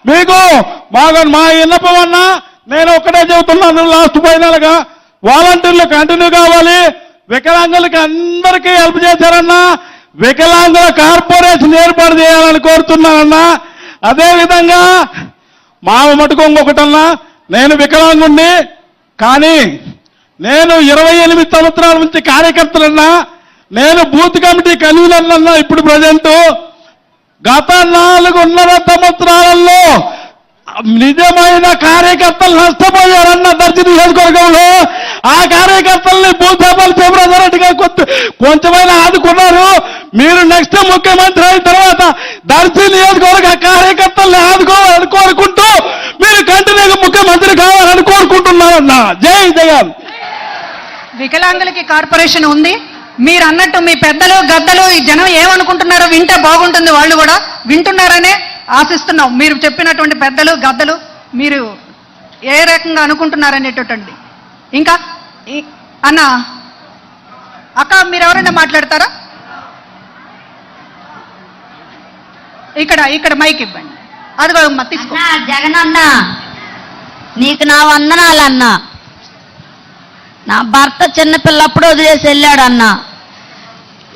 మీకు మా విన్నపం అన్నా నేను ఒక్కటే చెబుతున్నాను, లాస్ట్ ఫైనల్గా వాలంటీర్లు కంటిన్యూ కావాలి. వికలాంగులకి అందరికీ హెల్ప్ చేశారన్నా, వికలాంగుల కార్పొరేషన్ ఏర్పాటు చేయాలని కోరుతున్నానన్నా. అదేవిధంగా మా మటుకు ఇంకొకటన్నా, నేను వికలాంగుణ్ణి, కానీ నేను 28 సంవత్సరాల నుంచి కార్యకర్తలన్నా, నేను బూత్ కమిటీ కన్వీనర్ అన్నా. ఇప్పుడు ప్రజెంట్ గత 4.5 సంవత్సరాలలో నిజమైన కార్యకర్తలు నష్టపోయారన్న దర్శి నియోజకవర్గంలో. ఆ కార్యకర్తల్ని భూసేపల్లి శివరాజరెడ్డి గారు కొంచెమైనా ఆదుకున్నారు. మీరు నెక్స్ట్ ముఖ్యమంత్రి అయిన తర్వాత దర్శి నియోజకవర్గ కార్యకర్తల్ని ఆదుకోవాలని కోరుకుంటూ మీరు కంటిన్యూగా ముఖ్యమంత్రి కావాలని కోరుకుంటున్నారన్నా. జై జగన్. వికలాంగులకి కార్పొరేషన్ ఉంది. మీరు అన్నట్టు మీ పెద్దలు గద్దలు ఈ జనం ఏమనుకుంటున్నారో వింటే బాగుంటుంది. వాళ్ళు కూడా వింటున్నారనే ఆశిస్తున్నాం. మీరు చెప్పినటువంటి పెద్దలు గద్దలు మీరు ఏ రకంగా అనుకుంటున్నారనేటటువంటి. ఇంకా అన్న అక్క మీరు ఎవరైనా మాట్లాడతారా? ఇక్కడ మైక్ ఇవ్వండి. అదిగో తీసుకో. జగన్ అన్న నీకు నా వందనాలన్నా. నా భర్త చిన్నపిల్లప్పుడు వదిలేసి వెళ్ళాడన్నా.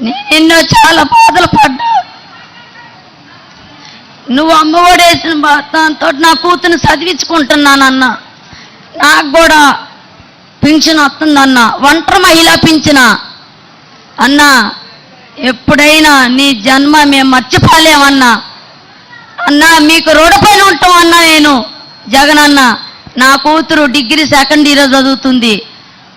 నేను ఎన్నో చాలా బాధలు పడ్డా. నువ్వు అమ్మఒడేసిన దాంతో నా కూతురు చదివించుకుంటున్నానన్నా. నాకు కూడా పింఛన్ వస్తుందన్నా, ఒంటరి మహిళా పింఛన అన్నా. ఎప్పుడైనా నీ జన్మ మేము మర్చిపోలేమన్నా. అన్నా మీకు రోడ్డుపైన ఉంటాం అన్నా. నేను జగన్ అన్న నా కూతురు డిగ్రీ సెకండ్ ఇయర్ చదువుతుంది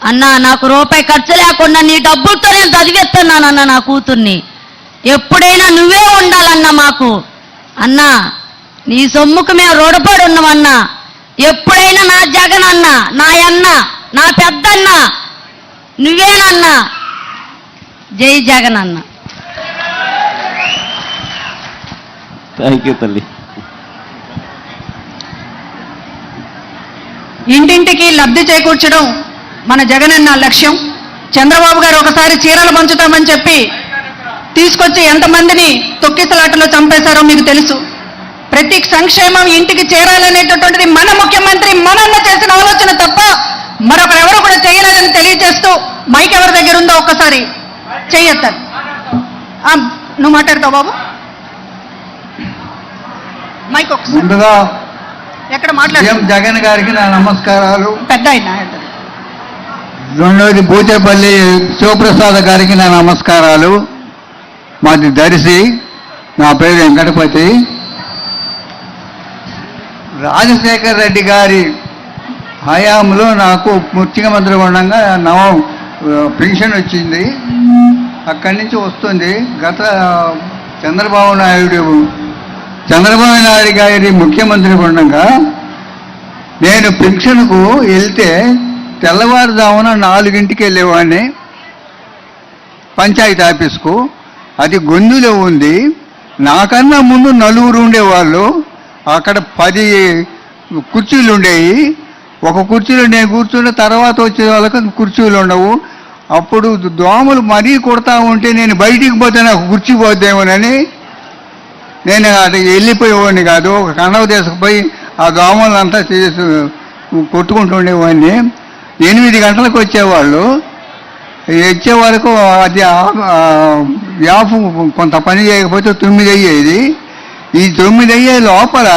అన్నా. నాకు రూపాయి ఖర్చు లేకుండా నీ డబ్బులతో నేను చదివిస్తున్నానన్నా నా కూతుర్ని. ఎప్పుడైనా నువ్వే ఉండాలన్నా మాకు అన్నా. నీ సొమ్ముకు మేము రోడ్డుపడి ఉన్నామన్నా. ఎప్పుడైనా నా జగన్ అన్న, నా అన్న, నా పెద్దన్న నువ్వేనన్నా. జై జగన్ అన్న. థ్యాంక్ యూ తల్లి. ఇంటింటికి లబ్ధి చేకూర్చడం మన జగనన్న లక్ష్యం. చంద్రబాబు గారు ఒకసారి చీరలు పంచుతామని చెప్పి తీసుకొచ్చి ఎంతమందిని తొక్కిసలాటలో చంపేశారో మీకు తెలుసు. ప్రతి సంక్షేమం ఇంటికి చేరాలనేటటువంటిది మన ముఖ్యమంత్రి మనన్న చేసిన ఆలోచన తప్ప మరొకరెవరు కూడా చేయలేదని తెలియజేస్తూ మైక్ ఎవరి దగ్గర ఉందో ఒక్కసారి చెయ్యొత్తారు. నువ్వు మాట్లాడతావు బాబు. మైక్ ముందుగా ఎక్కడ మాట్లాడు. జగన్ గారికి నా నమస్కారాలు. పెద్ద అయినా రెండోది బూచేపల్లి శివప్రసాద్ గారికి నా నమస్కారాలు. మాది దర్శి, నా పేరు వెంకటపతి. రాజశేఖర్ రెడ్డి గారి హయాంలో నాకు ముఖ్యమంత్రి ఉండగా పెన్షన్ వచ్చింది. అక్కడి నుంచి వస్తుంది. గత చంద్రబాబు నాయుడు గారి ముఖ్యమంత్రి ఉండగా నేను పెన్షన్కు వెళ్తే తెల్లవారుజామున 4ంటికి వెళ్ళేవాడిని పంచాయతీ ఆఫీస్కు. అది గొంతులో ఉంది. నాకన్నా ముందు 4 ఉండేవాళ్ళు. అక్కడ 10 కుర్చీలు ఉండేవి. ఒక కుర్చీలో నేను కూర్చున్న తర్వాత వచ్చే వాళ్ళకి కుర్చీలు ఉండవు. అప్పుడు దోమలు మరీ కొడతా ఉంటే నేను బయటికి పోతే నాకు కుర్చీ పోద్దేమోనని నేను అది వెళ్ళిపోయేవాడిని కాదు. ఒక కన్నవ తీసుకుపోయి ఆ దోమలంతా చేసి కొట్టుకుంటూ ఉండేవాడిని. 8 గంటలకు వచ్చేవాళ్ళు. వచ్చే వరకు అది వ్యాపు కొంత పని చేయకపోతే 9 అయ్యేది. ఈ 9 అయ్యే లోపల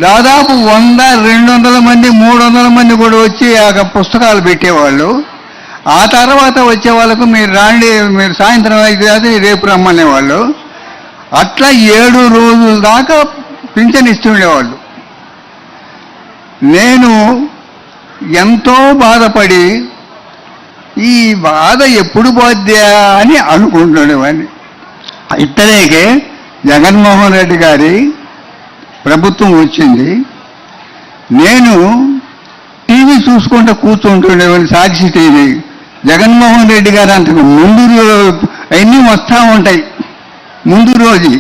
దాదాపు 100, 200 మంది, 300 మంది కూడా వచ్చి ఆ పుస్తకాలు పెట్టేవాళ్ళు. ఆ తర్వాత వచ్చే వాళ్ళకు మీరు రాండి, మీరు సాయంత్రం అయితే రేపు రమ్మనేవాళ్ళు. అట్లా 7 రోజుల దాకా పింఛన్ ఇస్తుండేవాళ్ళు. నేను ఎంతో బాధపడి ఈ బాధ ఎప్పుడు పోద్దా అని అనుకుంటుండేవాడిని. ఇట్టలేకే జగన్మోహన్ రెడ్డి గారి ప్రభుత్వం వచ్చింది. నేను టీవీ చూసుకుంటూ కూర్చుంటుండేవాడిని, సాక్షి టీవీ. జగన్మోహన్ రెడ్డి గారు అంతకు ముందు అన్నీ వస్తూ ఉంటాయి ముందు రోజు.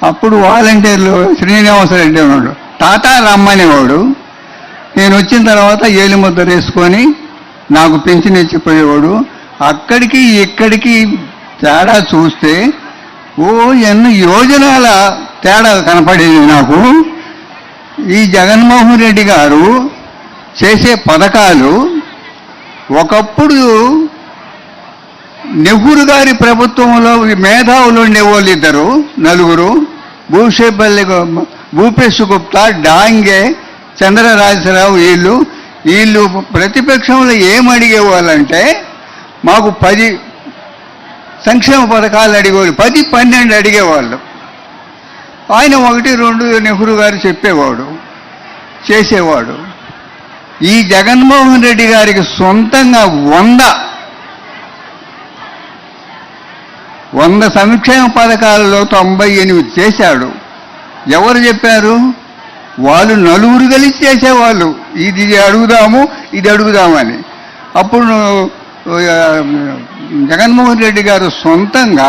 అప్పుడు వాలంటీర్లు శ్రీనివాసరెడ్డి ఉన్నాడు, తాత రమ్మనేవాడు. నేను వచ్చిన తర్వాత ఏలిముద్ర వేసుకొని నాకు పెన్షన్ ఇచ్చిపోయేవాడు. అక్కడికి ఇక్కడికి తేడా చూస్తే ఎన్ని యోజనాల తేడా కనపడేది నాకు. ఈ జగన్మోహన్ రెడ్డి గారు చేసే పథకాలు ఒకప్పుడు నెహ్రూ గారి ప్రభుత్వంలో మేధావులు ఉండేవాళ్ళు ఇద్దరు నలుగురు, భూపేశ్ గుప్తా, డాంగే, చంద్రరాజరావు, వీళ్ళు ప్రతిపక్షంలో ఏమడిగేవాళ్ళంటే మాకు 10 సంక్షేమ పథకాలు అడిగేవాళ్ళు, 10-12 అడిగేవాళ్ళు. ఆయన 1-2 నెహ్రూ గారు చెప్పేవాడు, చేసేవాడు. ఈ జగన్మోహన్ రెడ్డి గారికి సొంతంగా 100 సంక్షేమ పథకాలలో 98 చేశాడు. ఎవరు చెప్పారు? వాళ్ళు నలుగురు కలిసి చేసేవాళ్ళు. ఇది అడుగుదామని. అప్పుడు జగన్మోహన్ రెడ్డి గారు సొంతంగా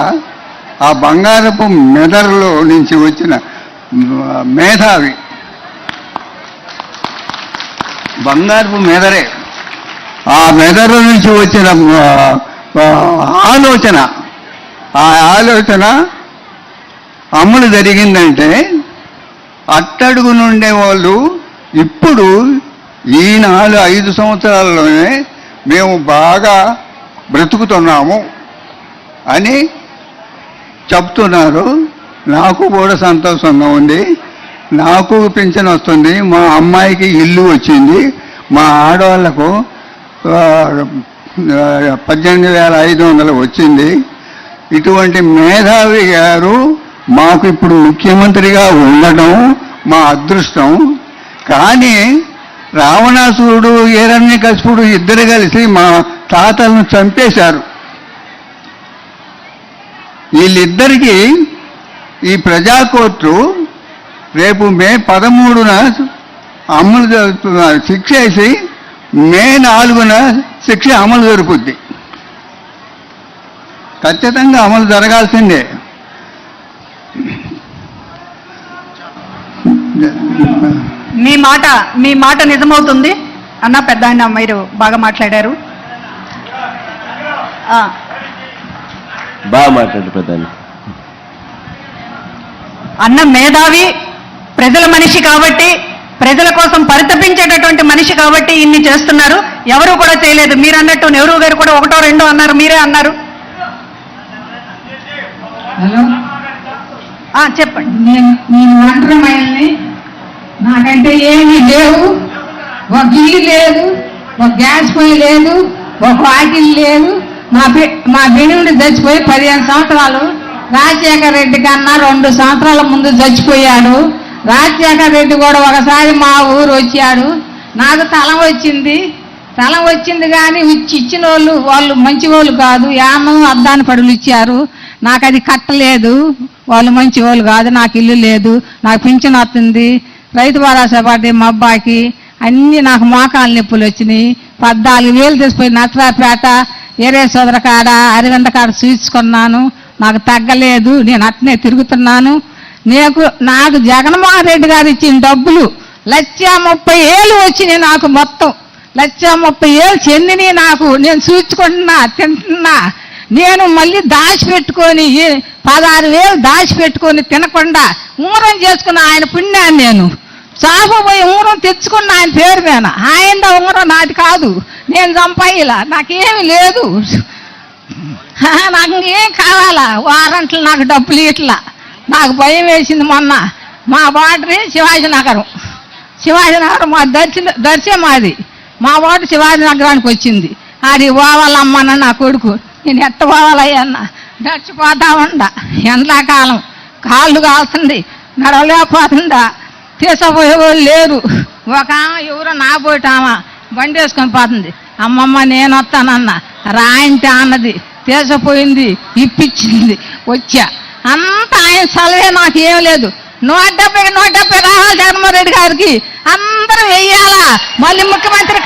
ఆ బంగారపు మెదడులో నుంచి వచ్చిన మేధావి, బంగారపు మెదరే, ఆ మెదడు నుంచి వచ్చిన ఆలోచన అమలు జరిగిందంటే అట్టడుగు నుండే వాళ్ళు ఇప్పుడు ఈ 4-5 సంవత్సరాల్లోనే మేము బాగా బ్రతుకుతున్నాము అని చెప్తున్నారు. నాకు కూడా సంతోషంగా ఉంది. నాకు పింఛన్ వస్తుంది, మా అమ్మాయికి ఇల్లు వచ్చింది, మా ఆడవాళ్లకు 18,500 వచ్చింది. ఇటువంటి మేధావి గారు మాకు ఇప్పుడు ముఖ్యమంత్రిగా ఉండటం మా అదృష్టం. కానీ రావణాసురుడు, హిరణ్యకశిపుడు ఇద్దరు కలిసి మా తాతలను చంపేశారు. వీళ్ళిద్దరికీ ఈ ప్రజాకోర్టు రేపు మే 13న శిక్ష వేసి మే 4న శిక్ష అమలు జరుగుద్ది. ఖచ్చితంగా అమలు జరగాల్సిందే. మీ మాట నిజమవుతుంది అన్న. పెద్ద ఆయన మీరు బాగా మాట్లాడారు. బాగా మాట్లాడు పెద్ద అన్న మేధావి, ప్రజల మనిషి కాబట్టి, ప్రజల కోసం పరితపించేటటువంటి మనిషి కాబట్టి ఇన్ని చేస్తున్నారు. ఎవరు కూడా చేయలేదు. మీరు అన్నట్టు నెహ్రూ గారు కూడా 1-2 అన్నారు, మీరే అన్నారు. హలో, చెప్పండి. నేను ఒంటరిమైల్ని, నాకంటే ఏమీ లేవు. ఒక ఇల్లు లేదు, ఒక గ్యాస్ పొయ్యి లేదు, ఒక వాకిల్ లేదు. మా బిడ్డలు చచ్చిపోయి 15 సంవత్సరాలు. రాజశేఖర రెడ్డి కన్నా 2 సంవత్సరాల ముందు చచ్చిపోయాడు. రాజశేఖర రెడ్డి కూడా ఒకసారి మా ఊరు వచ్చాడు. నాకు తలం వచ్చింది కానీ ఇచ్చిన వాళ్ళు మంచి వాళ్ళు కాదు. యానం అద్దాని పడులు ఇచ్చారు. నాకు అది కట్టలేదు. వాళ్ళు మంచి వాళ్ళు కాదు. నాకు ఇల్లు లేదు, నాకు పింఛన్ వస్తుంది, రైతు భరోసా పడ్డాయి మా అబ్బాయికి. అన్నీ నాకు మోకాలు నొప్పులు వచ్చినాయి. 14,000 తీసిపోయి నత్రాపేట, ఏరే సోదర కాడ, అరవింద కాడ చూసుకున్నాను. నాకు తగ్గలేదు. నేను అట్నే తిరుగుతున్నాను. నాకు జగన్మోహన్ రెడ్డి గారు ఇచ్చిన డబ్బులు 1,30,000 వచ్చినాయి. నాకు మొత్తం 1,30,000 చెందిని. నాకు నేను చూసుకుంటున్నా, తింటున్నా. నేను మళ్ళీ దాచిపెట్టుకొని 16,000 దాచిపెట్టుకొని తినకుండా ఊరం చేసుకున్న ఆయన పుణ్యాన్ని నేను చాపపోయి ఊరం తెచ్చుకున్న ఆయన పేరు మీద. ఆయన ఉంగరం నాది కాదు, నేను సంపాయిలా. నాకేమి లేదు. నాకు ఏం కావాలా? వారంట్లు నాకు డబ్బులు ఇట్లా. నాకు భయం వేసింది. మొన్న మా బార్డర్ శివాజీనగరం మా దర్శనం మాది. మా బార్డర్ శివాజీనగరానికి వచ్చింది. అది పోవాలమ్మన్న నా కొడుకు. నేను ఎట్ట పోవాలయ్యన్న, నడిచిపోతా ఉండ. ఎండాకాలం కాళ్ళు కాలుతుంది, నడవలేకపోతుందా. తీసుకుపోయేవాళ్ళు లేరు. ఒక ఆమె ఎవరో నా పోయిటామా బండి వేసుకొని పోతుంది. అమ్మమ్మ నేను వస్తానన్న, రాయింటే అన్నది, తీసుకుపోయింది, ఇప్పించింది, వచ్చా. అంతా ఆయన సలహే, నాకు ఏం లేదు. 170 రావాలి జగన్మోహన్ రెడ్డి గారికి. అందరూ వెయ్యాలా, మళ్ళీ ముఖ్యమంత్రి